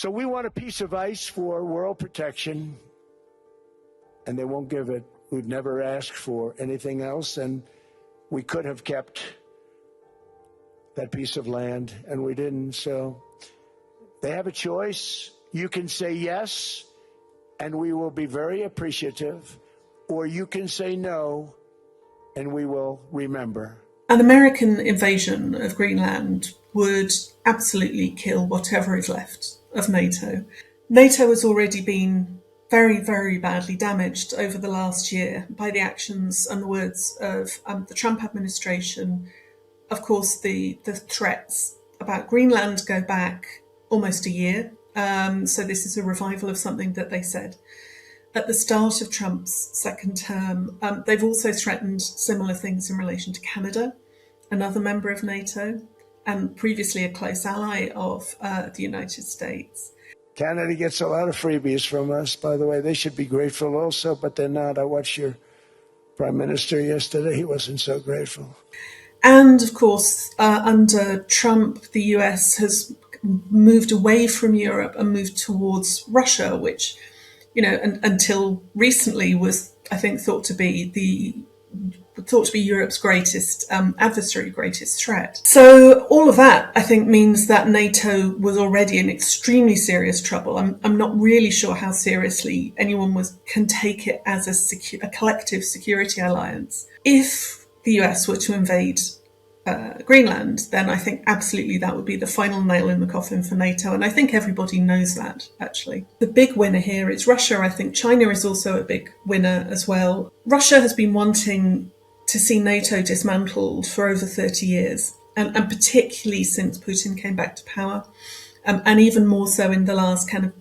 So we want a piece of ice for world protection, and they won't give it. We've never asked for anything else, and we could have kept that piece of land, and we didn't. So they have a choice. You can say yes, and we will be very appreciative, or you can say no, and we will remember. An American invasion of Greenland would absolutely kill whatever is left of NATO. NATO has already been very, very badly damaged over the last year by the actions and the words of the Trump administration. Of course, the threats about Greenland go back almost a year. So this is a revival of something that they said at the start of Trump's second term. They've also threatened similar things in relation to Canada, another member of NATO, and previously a close ally of the United States. Canada gets a lot of freebies from us, by the way. They should be grateful also, but they're not. I watched your Prime Minister yesterday. He wasn't so grateful. And of course, under Trump, the US has moved away from Europe and moved towards Russia, which, until recently was, I think, thought to be Europe's greatest adversary, greatest threat. So all of that, I think, means that NATO was already in extremely serious trouble. I'm not really sure how seriously anyone can take it as a collective security alliance. If the US were to invade Greenland, then I think absolutely that would be the final nail in the coffin for NATO. And I think everybody knows that, actually. The big winner here is Russia. I think China is also a big winner as well. Russia has been wanting to see NATO dismantled for over 30 years, and particularly since Putin came back to power, and even more so in the last kind of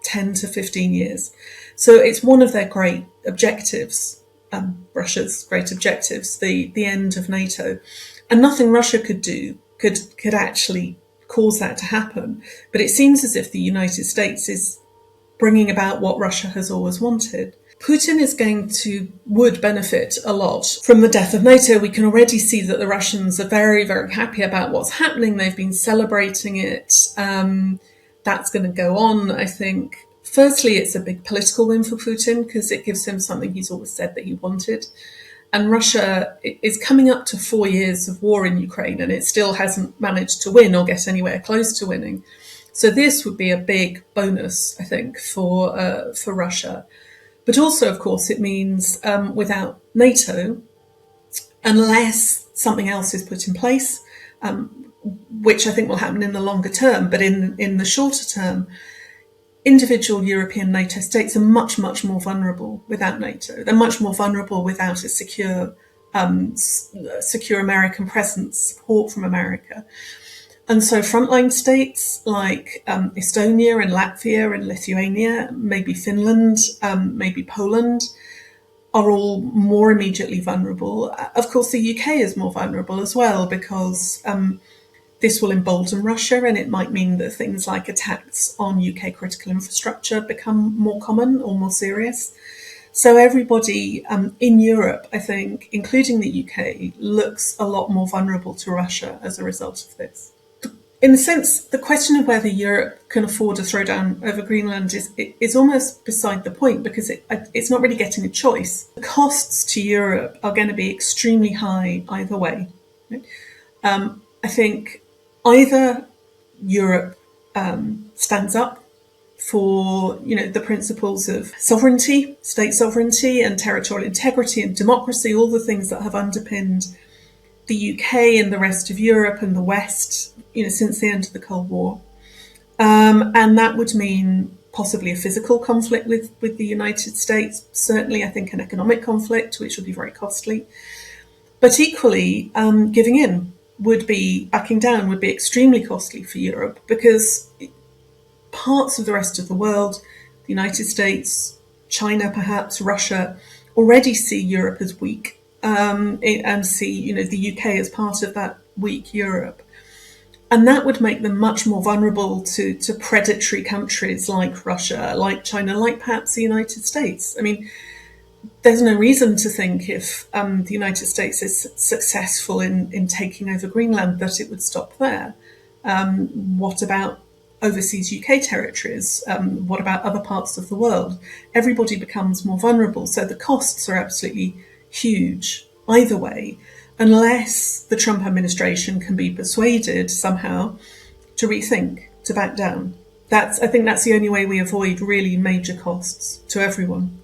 10 to 15 years. So it's one of their great objectives, Russia's great objectives, the end of NATO. And nothing Russia could do could actually cause that to happen. But it seems as if the United States is bringing about what Russia has always wanted. Putin would benefit a lot from the death of NATO. We can already see that the Russians are very, very happy about what's happening. They've been celebrating it. That's going to go on, I think. Firstly, it's a big political win for Putin because it gives him something he's always said that he wanted. And Russia is coming up to 4 years of war in Ukraine, and it still hasn't managed to win or get anywhere close to winning. So this would be a big bonus, I think, for Russia. But also, of course, it means without NATO, unless something else is put in place, which I think will happen in the longer term, but in the shorter term, individual European NATO states are much, much more vulnerable without NATO. They're much more vulnerable without a secure American presence, support from America. And so frontline states like Estonia and Latvia and Lithuania, maybe Finland, maybe Poland, are all more immediately vulnerable. Of course, the UK is more vulnerable as well because this will embolden Russia, and it might mean that things like attacks on UK critical infrastructure become more common or more serious. So everybody in Europe, I think, including the UK, looks a lot more vulnerable to Russia as a result of this. In a sense, the question of whether Europe can afford a throwdown over Greenland is almost beside the point because it's not really getting a choice. The costs to Europe are going to be extremely high either way. Right? I think either Europe stands up for the principles of sovereignty, state sovereignty and territorial integrity and democracy, all the things that have underpinned the UK and the rest of Europe and the West, since the end of the Cold War. And that would mean possibly a physical conflict with the United States, certainly I think an economic conflict, which would be very costly. But equally, backing down would be extremely costly for Europe because parts of the rest of the world, the United States, China perhaps, Russia, already see Europe as weak and see the UK as part of that weak Europe. And that would make them much more vulnerable to predatory countries like Russia, like China, like perhaps the United States. I mean, there's no reason to think if the United States is successful in taking over Greenland that it would stop there. What about overseas UK territories? What about other parts of the world? Everybody becomes more vulnerable. So the costs are absolutely huge either way, unless the Trump administration can be persuaded somehow to rethink, to back down. I think that's the only way we avoid really major costs to everyone.